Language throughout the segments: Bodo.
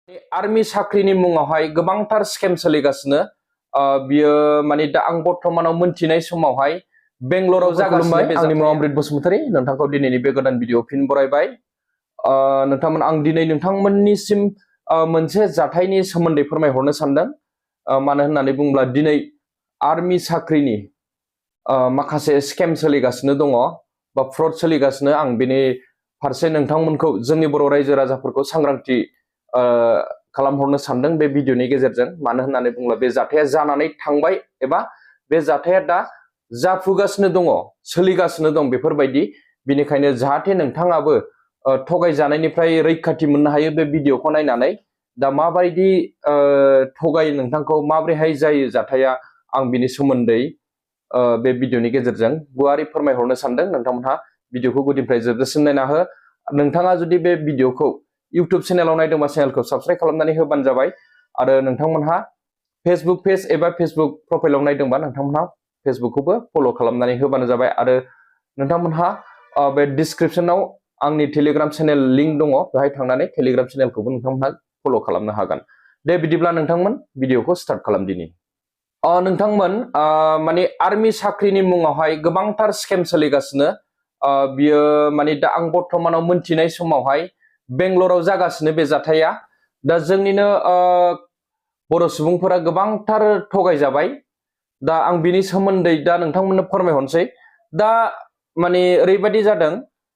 आर्मी साख्रिनि मुङावहाय गोबांथार स्केम सोलिगासिनो बियो माने दा आं बर्तमानाव मोनथिनाय समावहाय बेंगलराव जागासिनो बे आंनि मुङा अमृत बसुमतारी नोंथांखौ दिनैनि बे गोदान भिडिअ फिन बरायबाय नोंथांमोन आं दिनै नोंथांमोननिसिम मोनसे जाथायनि सोमोन्दै फोरमायहरनो सानदों मानो होननानै बुङोब्ला दिनै आर्मी साख्रिनि माखासे स्केम सोलिगासिनो दङ बा फ्रड सोलिगासिनो आं बेनि फारसे नोंथांमोनखौ जोंनि बर' रायजो राजाफोरखौ सांग्रांथि खालामहरनो सानदों बे भिडिअनि गेजेरजों मानो होननानै बुङोब्ला बे जाथाया जानानै थांबाय एबा बे जाथाया दा जाफुगासिनो दङ सोलिगासिनो दं बेफोरबायदि बिनिखायनो जाहाथे नोंथाङाबो थगायजानायनिफ्राय रैखाथि मोननो हायो बे भिडिअखौ नायनानै दा माबायदि थगाय नोंथांखौ माबोरैहाय जायो जाथाया आं बिनि सोमोन्दै बे भिडिअनि गेजेरजों गुवारै फोरमायहरनो सानदों नोंथांमोनहा भिडिअखौ गुदिनिफ्राय जोबजासिम नायना हो नोंथाङा जुदि बे भिडिअखौ इउट्युब चेनेलाव नायदोंबा चेनेलखौ साबस्क्राइब खालामनानै होबानो जाबाय आरो नोंथांमोनहा फेसबुक पेज एबा फेसबुक प्रफाइलाव नायदोंबा नोंथांमोनहा फेसबुकखौबो फल' खालामनानै होबानो जाबाय आरो नोंथांमोनहा बे डिसक्रिपसनाव आंनि टेलिग्राम चेनेल लिंक दङ बेहाय थांनानै टेलिग्राम चेनेलखौबो नोंथांमोनहा फल' खालामनो हागोन दे बिदिब्ला नोंथांमोन भिडिअखौ स्टार्ट खालामदिनि नोंथांमोन माने आर्मी साख्रिनि मुङावहाय गोबांथार स्केम सोलिगासिनो बियो माने दा आं बर्तमानाव मोनथिनाय समावहाय बेंगलराव जागासिनो बे जाथाया दा जोंनिनो बर' सुबुंफोरा गोबांथार थगायजाबाय दा आं बिनि सोमोन्दै दा नोंथांमोननो फोरमायहरनोसै दा माने ओरैबायदि जादों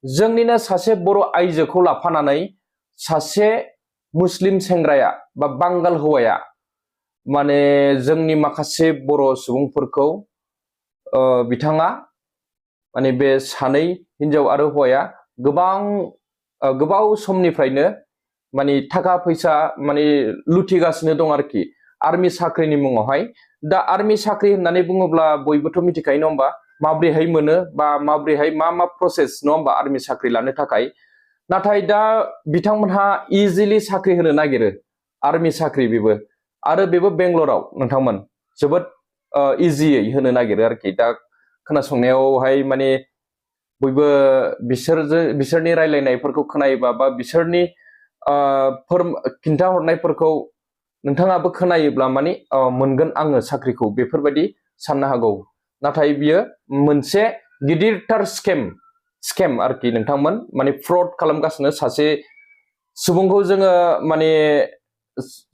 जोंनिनो सासे बर' आइजोखौ लाफानानै सासे मुस्लिम सेंग्राया बा बांगाल हौवाया माने जोंनि माखासे बर' सुबुंफोरखौ बिथाङा माने बे सानै हिनजाव आरो हौवाया गोबाव समनिफ्रायनो माने थाखा फैसा माने लुथिगासिनो दं आरोखि आर्मी साख्रिनि मुङावहाय दा आर्मी साख्रि होननानै बुङोब्ला बयबोथ' मिथिखायो नङा होमबा माब्रैहाय मोनो बा माब्रैहाय मा प्रसेस नङा होमबा आर्मी साख्रि लानो थाखाय नाथाय दा बिथांमोनहा इजिलि साख्रि होनो नागिरो आर्मी साख्रि बेबो आरो बेबो बेंगलराव नोंथांमोन जोबोद इजियै होनो नागिरो आरोखि दा खोनासंनायावहाय माने बयबो बिसोरनि रायलायनायफोरखौ खोनायोबा बा बिसोरनि खिन्थाहरनायफोरखौ नोंथाङाबो खोनायोब्ला माने मोनगोन आङो साख्रिखौ बेफोरबायदि साननो हागौ नाथाय बियो मोनसे गिदिरथार स्केम आरोखि नोंथांमोन माने फ्रड खालामगासिनो सासे सुबुंखौ जोङो माने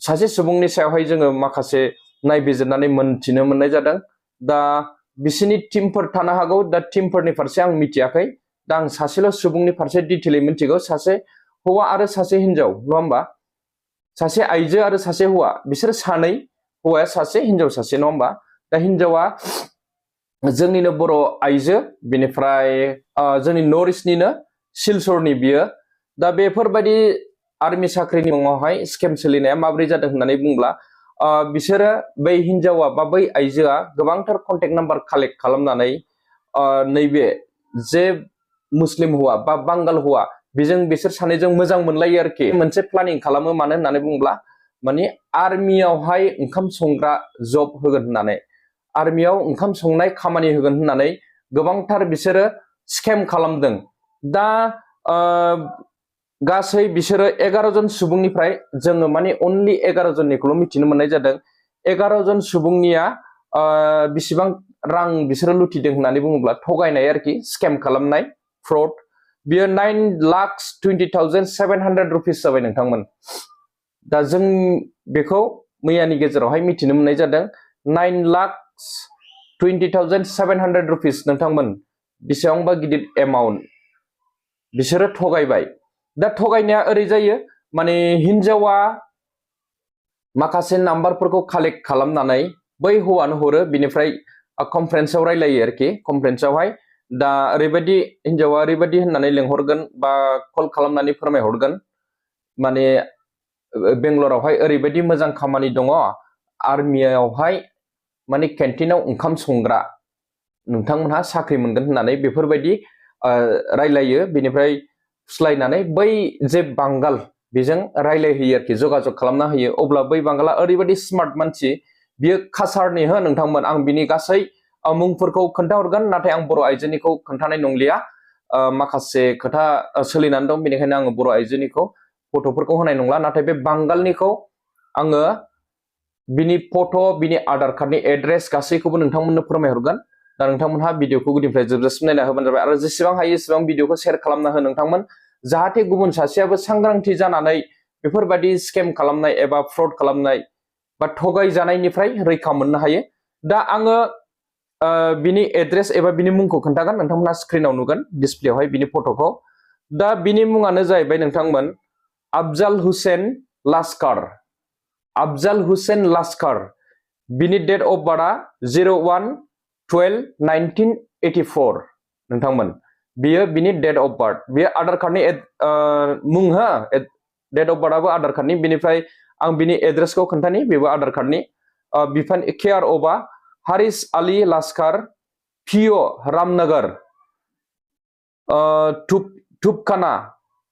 सासे सुबुंनि सायावहाय जोङो माखासे नायबिजिरनानै मोनथिनो मोननाय जादों दा बिसोरनि टिमफोर थानो हागौ दा टिमफोरनि फारसे आं मिथियाखै दा आं सासेल' सुबुंनि फारसे डिटेलै मिथिगौ सासे हौवा आरो सासे हिनजाव नङा होमबा सासे आइजो आरो सासे हौवा बिसोर सानै हौवाया सासे हिनजाव सासे नङा होमबा दा हिनजावा जोंनिनो बर' आइजो बेनिफ्राय जोंनि नर्थ इस्टनिनो सिलचरनि बियो दा बेफोरबायदि आर्मी साख्रिनि मुङावहाय स्केम सोलिनाया माबोरै जादों होननानै बुङोब्ला बिसोरो बै हिनजावा बा बै आइजोआ गोबांथार कन्टेक्ट नाम्बार कालेक्ट खालामनानै नैबे जे मुस्लिम हौवा बा बांगाल हौवा बिसोर सानैजों मोजां मोनलायो आरोखि मोनसे प्लानिं खालामो मानो होननानै बुङोब्ला माने आर्मियावहाय ओंखाम संग्रा जब होगोन होननानै आर्मियाव ओंखाम संनाय खामानि होगोन होननानै गोबांथार बिसोरो स्केम खालामदों दा गासै बिसोरो 11 जन सुबुंनिफ्राय जोङो माने अनलि 11 जननिखौल' मिथिनो मोननाय जादों 11 जन सुबुंनिया बिसिबां रां बिसोरो लुथिदों होननानै बुङोब्ला थगायनाय आरोखि स्केम खालामनाय फ्रड बियो 9,20,700 रुपिस जाबाय नोंथांमोन दा जों बेखौ मैयानि गेजेरावहाय मिथिनो मोननाय जादों 9,20,700 रुपिस नोंथांमोन बेसेबांबा गिदिर एमाउन्ट बिसोरो थगायबाय दा थगायनाया ओरै जायो माने हिनजावा माखासे नाम्बारफोरखौ कालेक्ट खालामनानै बै हौवानो हरो बिनिफ्राय कनफारेन्सआव रायलायो आरोखि कनफारेन्सआवहाय दा ओरैबायदि हिनजावा ओरैबायदि होननानै लेंहरगोन बा कल खालामनानै फोरमायहरगोन माने बेंगलरावहाय ओरैबायदि मोजां खामानि दङ आर्मियावहाय माने केन्टिनाव ओंखाम संग्रा नोंथांमोनहा साख्रि मोनगोन होननानै बेफोरबायदि रायलायो बेनिफ्राय फुस्लायनानै बै जे बांगाल बेजों रायलायहोयो आरोखि जगाजग खालामना होयो अब्ला बै बांगाला ओरैबायदि स्मार्ट मानसि बियो कासारनि हो नोंथांमोन आं बिनि गासै मुंफोरखौ खोन्थाहरगोन नाथाय आं बर' आइजोनिखौ खोन्थानाय नंलिया माखासे खोथा सोलिनानै दं बेनिखायनो आङो बर' आइजोनिखौ फट'फोरखौ होनाय नंला नाथाय बे बांगालनिखौ आङो बिनि फट' बिनि आधार कार्डनि एड्रेस गासैखौबो नोंथांमोननो फोरमायहरगोन दा नोंथांमोनहा भिडिअखौ गुदिनिफ्राय जोबजासिम नायना होबानो जाबाय आरो जेसेबां हायो एसेबां भिडिअखौ शेयार खालामना हो नोंथांमोन जाहाथे गुबुन सासेयाबो सांग्रांथि जानानै बेफोरबायदि स्केम खालामनाय एबा फ्रड खालामनाय बा थगायजानायनिफ्राय रैखा मोननो हायो दा आङो बिनि एड्रेस एबा बिनि मुंखौ खोन्थागोन नोंथांमोनहा स्क्रिनाव नुगोन डिसप्लेयावहाय बिनि फट'खौ दा बिनि मुङानो जाहैबाय नोंथांमोन अफजल हुसैन लास्कार अफजल हुसैन लास्कार बिनि डेट अफ बार्थआ 01/12/1984 नोंथांमोन बियो बिनि डेट अफ बार्थ बियो आधार कार्डनि मुं हो डेट अफ बार्थआबो आधार कार्डनि बिनिफ्राय आं बिनि एड्रेसखौ खोन्थानि बेबो आधार कार्डनि बिफान केआर अफआ हारिस आली लास्कार पिअ रामनगर धुपखाना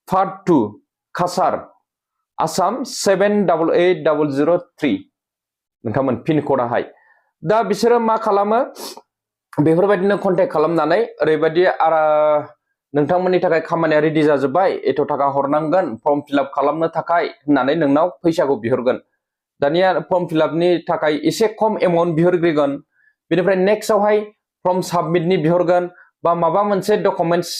पार्ट 2 कासार आसाम 788003 नोंथांमोन पिन क'डाहाय दा बिसोरो मा खालामो बेफोरबायदिनो कन्टेक्ट खालामनानै ओरैबायदि नोंथांमोननि थाखाय खामानिया रेडि जाजोब्बाय एथ' थाखा हरनांगोन फर्म फिलआप खालामनो थाखाय होननानै नोंनाव फैसाखौ बिहरगोन दानिया फर्म फिलआपनि थाखाय एसे खम एमाउन्ट बिहरग्रोगोन बेनिफ्राय नेक्स्टआवहाय फर्म साबमिटनि बिहरगोन बा माबा मोनसे डकुमेन्टस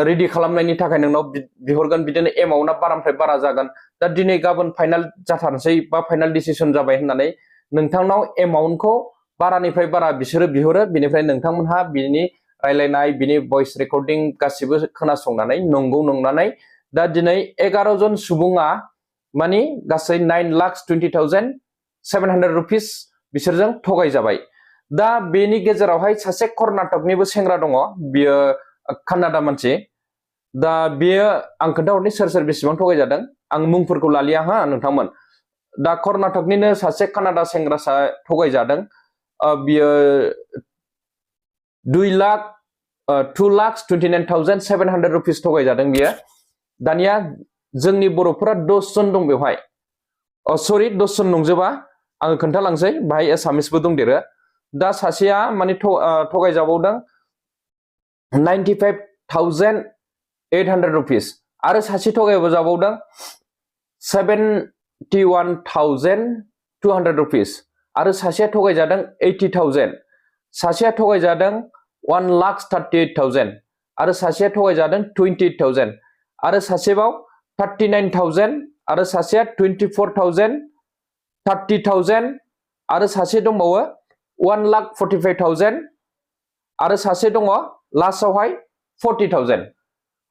रेडि खालामनायनि थाखाय नोंनाव बिहरगोन बिदिनो एमाउन्टआ बारानिफ्राय बारा जागोन दा दिनै गाबोन फाइनाल जाथारनोसै बा फाइनाल डिसिसन जाबाय होननानै नोंथांनाव एमाउन्टखौ बारानिफ्राय बारा बिसोरो बिहरो बिनिफ्राय नोंथांमोनहा बिनि रायलायनाय बिनि भइस रेकर्डिं गासिबो खोनासंनानै नंगौ नंनानै दा दिनै 11 जन सुबुङा मानि गासै 9,20,700 रुपिस बिसोरजों थगायजाबाय दा बेनि गेजेरावहाय सासे कर्नाटकनिबो सेंग्रा दङ बियो कानाडा मानसि दा बियो आं खोन्थाहरनि सोर सोर बेसेबां थगायजादों आं मुंफोरखौ लालिया हा नोंथांमोन दा कर्नाटकनिनो सासे कानाडा सेंग्रासा थगायजादों बियो 2,29,700 रुपिस थगायजादों बियो दानिया जोंनि बर'फोरा 10 जन दं बेवहाय सरि 10 जन नंजोबा आङो खोन्थालांसै बाहाय एसामिसबो दंदेरो दा सासेया माने थगायजाबावदों 95,800 रुपिस आरो सासे थगायजाबावदों 71,200 रुपिस आरो सासेया थगायजादों 80,000 सासेया थगायजादों 1,38,000 आरो सासेया थगायजादों 28,000 आरो सासेबाव 39,000 आरो सासेया 24,000 30,000 आरो सासे दंबावो 1,45,000 आरो सासे दङ लास्टआवहाय 40,000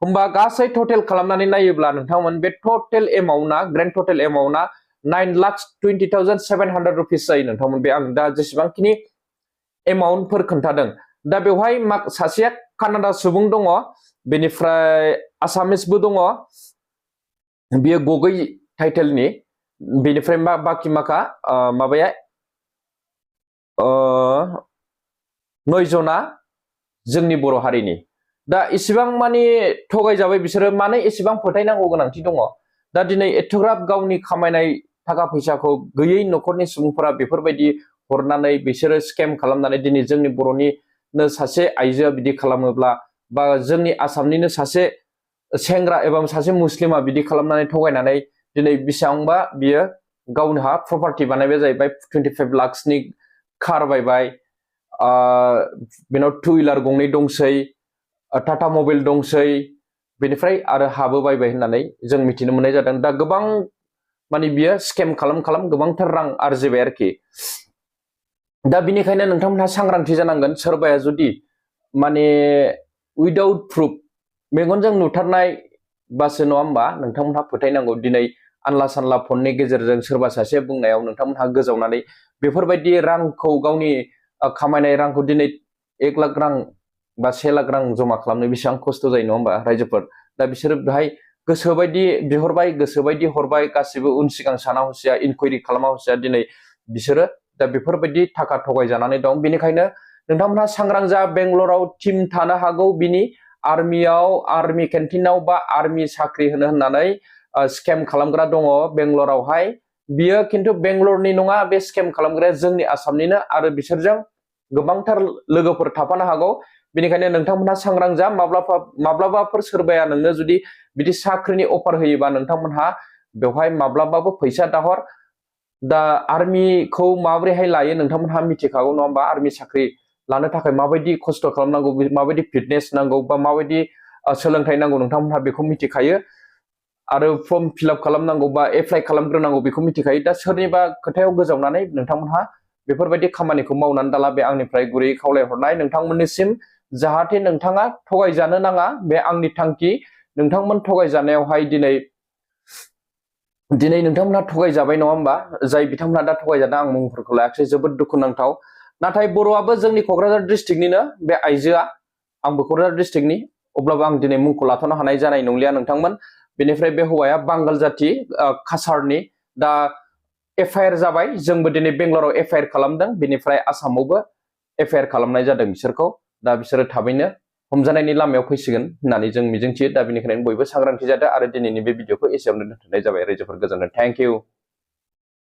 होमबा गासै टटेल खालामनानै नायोब्ला नोंथांमोन बे टटेल एमाउन्टआ ग्रेन्ड टटेल एमाउन्टआ 9,20,700 रुपिस जायो नोंथांमोन बे आं दा जेसेबांखिनि एमाउन्टफोर खोन्थादों दा बेवहाय सासेया कानाडा सुबुं दङ बेनिफ्राय आसामिसबो दङ बियो गगै टाइटेलनि बेनिफ्राय बाखि माखा माबाया 9 जना जोंनि बर' हारिनि दा इसेबां मानि थगायजाबाय बिसोरो मानो एसेबां फोथायनांगौ गोनांथि दङ दा दिनै एथ'ग्राब गावनि खामायनाय थाखा फैसाखौ गैयै न'खरनि सुबुंफोरा बेफोरबायदि हरनानै बिसोरो स्केम खालामनानै दिनै जोंनि बर'निनो सासे आइजोआ बिदि खालामोब्ला बा जोंनि आसामनिनो सासे सेंग्रा एबा सासे मुस्लिमा बिदि खालामनानै थगायनानै दिनै बेसेबांबा बियो गावहा प्रपार्टि बानायबाय जाहैबाय 25 लाखसनि कार बायबाय बेनाव 2 व्हिलार गंनै दंसै टाटा मबाइल दंसै बेनिफ्राय आरो हाबो बायबाय होननानै जों मिथिनो मोननाय जादों दा गोबां माने बियो स्केम खालाम गोबांथार रां आरजिबाय आरोखि दा बिनिखायनो नोंथांमोनहा सांग्रांथि जानांगोन सोरबाया जुदि माने उइदाउट प्रुफ मेगनजों नुथारनाय बासो नङा होमबा नोंथांमोनहा फोथायनांगौ दिनै आनला सानला फननि गेजेरजों सोरबा सासे बुंनायाव नोंथांमोनहा गोजावनानै बेफोरबायदि रांखौ गावनि खामायनाय रांखौ दिनै 1 लाख रां बा 1 लाख रां जमा खालामनो बेसेबां खस्थ' जायो नङा होमबा रायजोफोर दा बिसोरो बेहाय गोसोबायदि बिहरबाय गोसोबायदि हरबाय गासिबो उन सिगां साना हसिया इनकुवारि खालामा हसिया दिनै बिसोरो दा बेफोरबायदि थाखा थगायजानानै दं बेनिखायनो नोंथांमोनहा सांग्रां जा बेंगलराव टिम थानो हागौ बिनि आर्मियाव आर्मि केन्टिनाव बा आर्मि साख्रि होननानै स्केम खालामग्रा दङ बेंगलरावहाय बियो खिन्थु बेंगलरनि नङा बे स्केम खालामग्राया जोंनि आसामनिनो आरो बिसोरजों गोबांथार लोगोफोर थाफानो हागौ बेनिखायनो नोंथांमोनहा सांग्रां जा माब्लाबाफोर सोरबाया नोंनो जुदि बिदि साख्रिनि अफार होयोबा नोंथांमोनहा बेवहाय माब्लाबाबो फैसा दाहर दा आर्मिखौ माबोरैहाय लायो नोंथांमोनहा मिथिखागौ नङा होमबा आर्मि साख्रि लानो थाखाय माबायदि खस्थ' खालामनांगौ माबायदि फिटनेस नांगौ बा माबायदि सोलोंथाइ नांगौ नोंथांमोनहा बेखौ मिथिखायो आरो फर्म फिलआप खालामनांगौ बा एप्लाइ खालामग्रोनांगौ बेखौ मिथिखायो दा सोरनिबा खोथायाव गोजावनानै नोंथांमोनहा बेफोरबायदि खामानिखौ मावनानै दाला बे आंनिफ्राय गुरै खावलायहरनाय नोंथांमोननिसिम जाहाथे नोंथाङा थगायजानो नाङा बे आंनि थांखि नोंथांमोन थगायजानायावहाय दिनै नोंथांमोनहा थगायजाबाय नङा होमबा जाय बिथांमोनहा दा थगायजादों आं मुंफोरखौ लायाखिसै जोबोद दुखुनांथाव नाथाय बर'आबो जोंनि क'क्राझार डिस्ट्रिक्टनिनो बे आइजोआ आंबो क'क्राझार डिस्ट्रिक्टनि अब्लाबो आं दिनै मुंखौ लाथ'नो हानाय जानाय नंलिया नोंथांमोन बेनिफ्राय बे हौवाया बांगाल जाथि कासारनि दा एफआइआर जाबाय जोंबो दिनै बेंगलराव एफआइआर खालामदों बेनिफ्राय आसामावबो एफआइआर खालामनाय जादों बिसोरखौ दा बिसोरो थाबैनो हमजानायनि लामायाव फैसिगोन होननानै जों मिजिंथियो दा बेनिखायनो बयबो सांग्रांथि जादों आरो दिनैनि बे भिडिअखौ एसेयावनो दोनथ'नाय जाबाय रायजोफोर गोजोनथों थेंक इउ